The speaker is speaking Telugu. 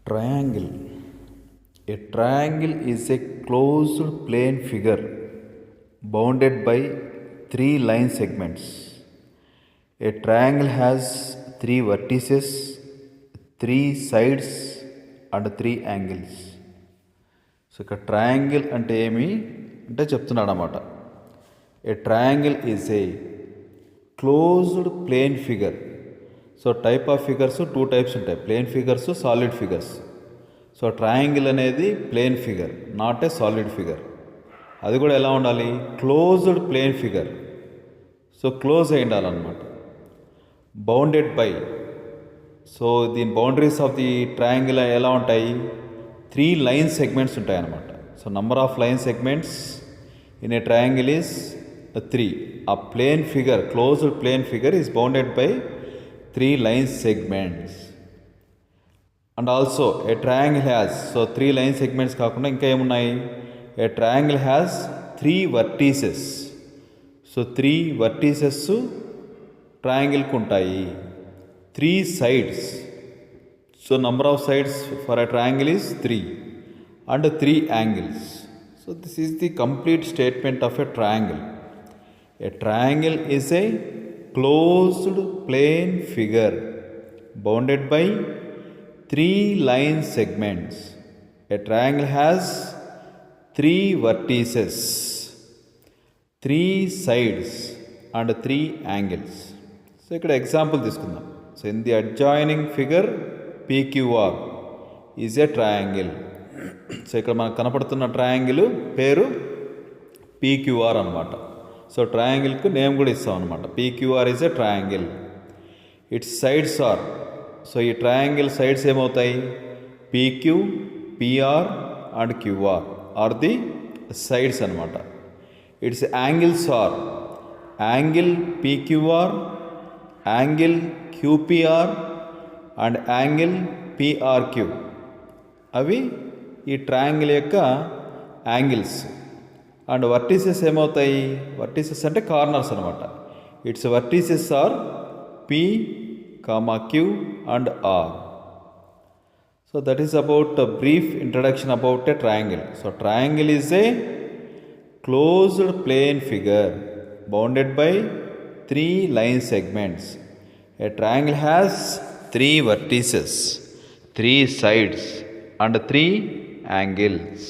Triangle. A triangle is a closed plane figure bounded by three line segments. A triangle has three vertices, three sides, and three angles. So ఇక్కడ ట్రయాంగిల్ అంటే ఏమి అంటే చెప్తున్నాడు అన్నమాట. A triangle is a closed plane figure. So type of figures two types ఉంటాయి, plane figures, solid figures. So triangle అనేది plane figure, not a solid figure. అది కూడా ఎలా ఉండాలి? Closed plane figure. So close అయి ఉండాలన్నమాట. బౌండెడ్ బై, సో దీని బౌండరీస్ ఆఫ్ ది ట్రయాంగిల్ ఎలా ఉంటాయి? త్రీ లైన్ సెగ్మెంట్స్ ఉంటాయి అన్నమాట. So number of line segments in a triangle is 3. ఆ plane figure, closed plane figure is bounded by 3 line segments. And also a triangle has, so 3 line segments కాకుండా ఇంకా ఏమున్నాయి? A triangle has 3 vertices. So 3 vertices ట్రయాంగిల్కి ఉంటాయి. 3 sides. So number of sides for a triangle is 3 and 3 angles. So this is the complete statement of a triangle. A triangle is a closed plane figure bounded by 3 line segments. A triangle has 3 vertices, 3 sides and 3 angles. So ఇక్కడ ఎగ్జాంపుల్ తీసుకుందాం. So in the adjoining figure PQR is a triangle. So ఇక్కడ మనకు కనపడుతున్న ట్రయాంగిల్ పేరు PQR అనమాట. సో ట్రయాంగిల్కు నేమ్ కూడా ఇస్తాం అనమాట. PQR is a triangle. Its sides are, so ఈ ట్రయాంగిల్ సైడ్స్ ఏమవుతాయి? PQ, PR and QR are the sides అనమాట. Its angles are angle PQR, angle QPR and angle PRQ. అవి ఈ ట్రయాంగిల్ యొక్క యాంగిల్స్. అండ్ వర్టిసెస్ ఏమవుతాయి? వర్టిసెస్ అంటే కార్నర్స్ అనమాట. Its vertices are P, Q and R. So that is about a brief introduction about a triangle. So triangle is a closed plane figure bounded by 3 line segments. A triangle has 3 vertices, 3 sides and 3 angles.